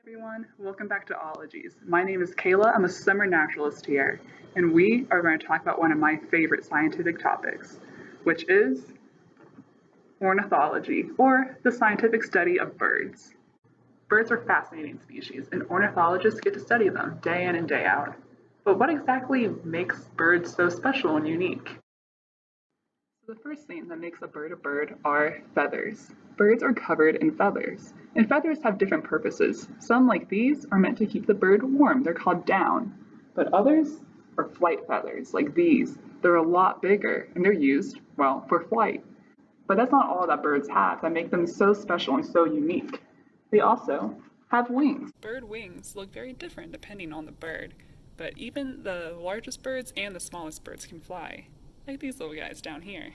Everyone, welcome back to Ologies. My name is Kayla. I'm a summer naturalist here, and we are going to talk about one of my favorite scientific topics, which is ornithology, or the scientific study of birds. Birds are fascinating species, and ornithologists get to study them day in and day out. But what exactly makes birds so special and unique? So the first thing that makes a bird are feathers. Birds are covered in feathers, and feathers have different purposes. Some, like these, are meant to keep the bird warm. They're called down. But others are flight feathers, like these. They're a lot bigger, and they're used, well, for flight. But that's not all that birds have that make them so special and so unique. They also have wings. Bird wings look very different depending on the bird, but even the largest birds and the smallest birds can fly, like these little guys down here.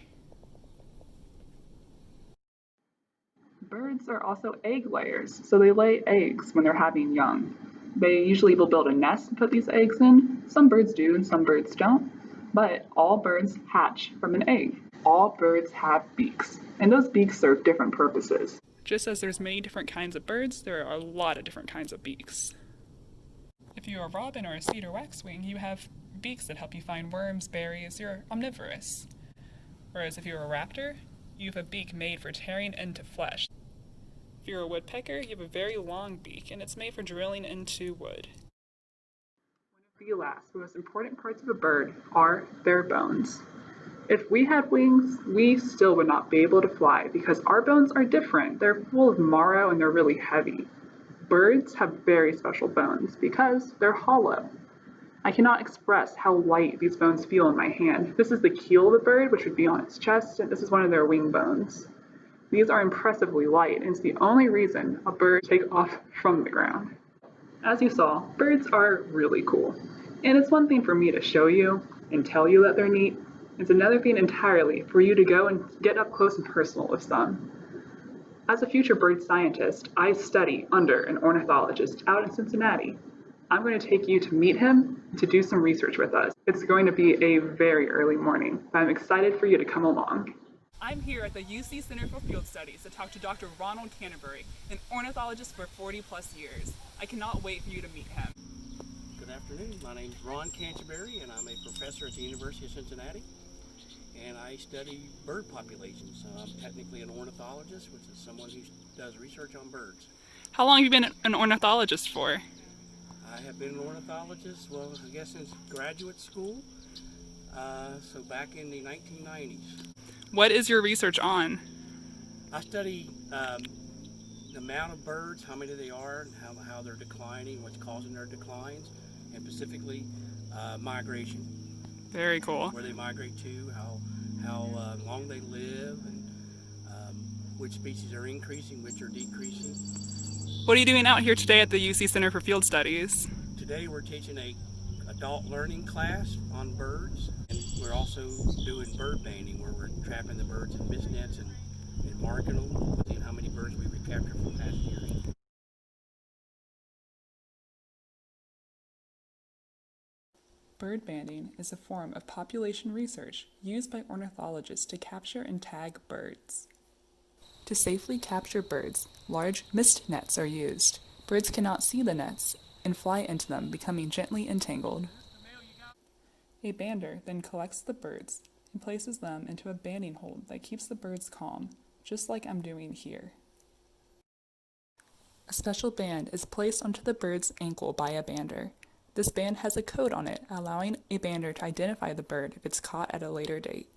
Birds are also egg layers, so they lay eggs when they're having young. They usually will build a nest and put these eggs in. Some birds do and some birds don't, but all birds hatch from an egg. All birds have beaks, and those beaks serve different purposes. Just as there's many different kinds of birds, there are a lot of different kinds of beaks. If you're a robin or a cedar waxwing, you have beaks that help you find worms, berries. You're omnivorous. Whereas if you're a raptor, you have a beak made for tearing into flesh. If you're a woodpecker, you have a very long beak, and it's made for drilling into wood. One of the last, most important parts of a bird are their bones. If we had wings, we still would not be able to fly because our bones are different. They're full of marrow and they're really heavy. Birds have very special bones because they're hollow. I cannot express how light these bones feel in my hand. This is the keel of the bird, which would be on its chest, and this is one of their wing bones. These are impressively light, and it's the only reason a bird takes off from the ground. As you saw, birds are really cool. And it's one thing for me to show you and tell you that they're neat. It's another thing entirely for you to go and get up close and personal with some. As a future bird scientist, I study under an ornithologist out in Cincinnati. I'm going to take you to meet him to do some research with us. It's going to be a very early morning, but I'm excited for you to come along. I'm here at the UC Center for Field Studies to talk to Dr. Ronald Canterbury, an ornithologist for 40 plus years. I cannot wait for you to meet him. Good afternoon. My name is Ron Canterbury, and I'm a professor at the University of Cincinnati. And I study bird populations. I'm technically an ornithologist, which is someone who does research on birds. How long have you been an ornithologist for? I have been an ornithologist, well, I guess since graduate school, so back in the 1990s. What is your research on? I study the amount of birds, how many they are, and how they're declining, what's causing their declines, and specifically migration. Very cool. Where they migrate to, how long they live, and which species are increasing, which are decreasing. What are you doing out here today at the UC Center for Field Studies? Today we're teaching a adult learning class on birds, and we're also doing bird banding, where we're trapping the birds in mist nets and marking them, seeing how many birds we've captured from past years. Bird banding is a form of population research used by ornithologists to capture and tag birds. To safely capture birds, large mist nets are used. Birds cannot see the nets and fly into them, becoming gently entangled. A bander then collects the birds and places them into a banding hold that keeps the birds calm, just like I'm doing here. A special band is placed onto the bird's ankle by a bander. This band has a code on it, allowing a bander to identify the bird if it's caught at a later date.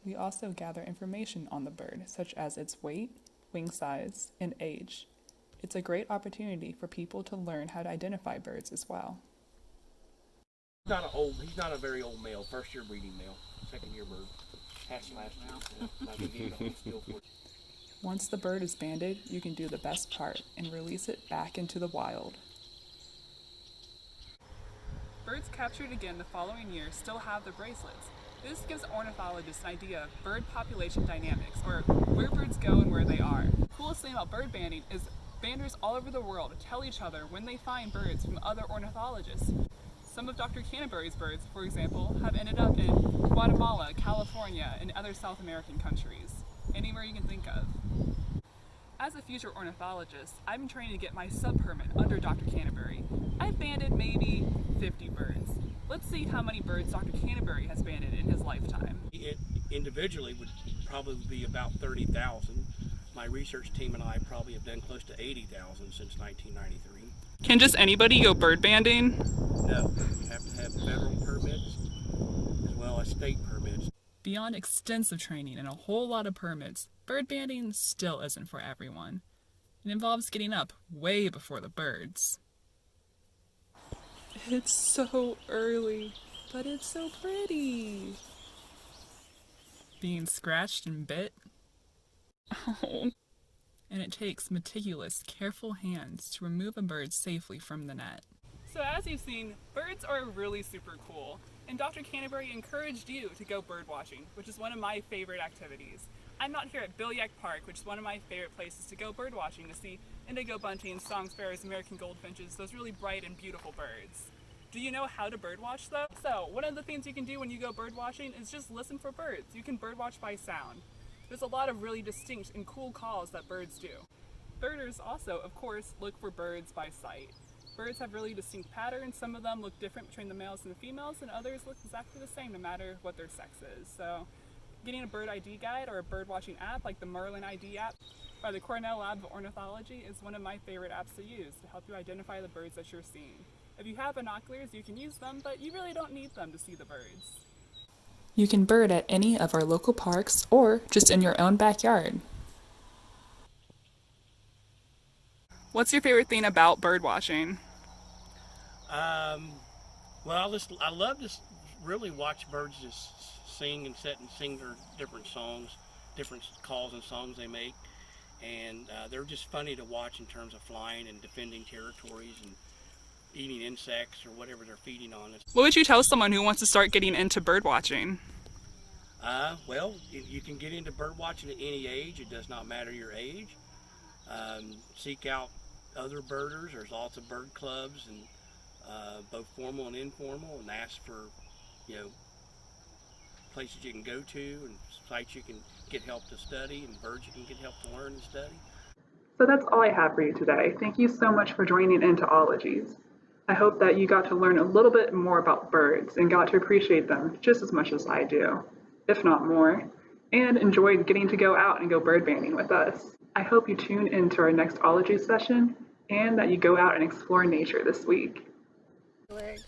We also gather information on the bird, such as its weight, wing size, and age. It's a great opportunity for people to learn how to identify birds as well. He's not a very old male, first year breeding male, second year bird. Hatched last year. Once the bird is banded, you can do the best part and release it back into the wild. Birds captured again the following year still have their bracelets. This gives ornithologists an idea of bird population dynamics, or where birds go and where they are. The coolest thing about bird banding is banders all over the world tell each other when they find birds from other ornithologists. Some of Dr. Canterbury's birds, for example, have ended up in Guatemala, California, and other South American countries. Anywhere you can think of. As a future ornithologist, I've been training to get my sub-permit under Dr. Canterbury. I've banded maybe 50 birds. Let's see how many birds Dr. Canterbury has banded in his lifetime. It individually would probably be about 30,000. My research team and I probably have done close to 80,000 since 1993. Can just anybody go bird banding? No, you have to have federal permits as well as state permits. Beyond extensive training and a whole lot of permits, bird banding still isn't for everyone. It involves getting up way before the birds. It's so early, but it's so pretty. Being scratched and bit. Oh. And it takes meticulous, careful hands to remove a bird safely from the net. So as you've seen, birds are really super cool, and Dr. Canterbury encouraged you to go bird watching, which is one of my favorite activities. I'm out here at Bilyak Park, which is one of my favorite places to go bird watching, to see indigo buntings, song sparrows, American goldfinches, those really bright and beautiful birds. Do you know how to bird watch though? So one of the things you can do when you go bird watching is just listen for birds. You can bird watch by sound. There's a lot of really distinct and cool calls that birds do. Birders also, of course, look for birds by sight. Birds have really distinct patterns. Some of them look different between the males and the females, and others look exactly the same no matter what their sex is. So getting a bird ID guide or a bird watching app like the Merlin ID app by the Cornell Lab of Ornithology is one of my favorite apps to use to help you identify the birds that you're seeing. If you have binoculars, you can use them, but you really don't need them to see the birds. You can bird at any of our local parks or just in your own backyard. What's your favorite thing about bird watching? Well, I love to really watch birds just sing and sit and sing their different songs, different calls and songs they make, and they're just funny to watch in terms of flying and defending territories and eating insects or whatever they're feeding on. What would you tell someone who wants to start getting into bird watching? Well, you can get into bird watching at any age. It does not matter your age. Seek out other birders. There's lots of bird clubs, and both formal and informal, and ask for, places you can go to and sites you can get help to study and birds you can get help to learn and study. So that's all I have for you today. Thank you so much for joining into Ologies. I hope that you got to learn a little bit more about birds and got to appreciate them just as much as I do, if not more, and enjoyed getting to go out and go bird banding with us. I hope you tune into our next Ologies session and that you go out and explore nature this week. Legs.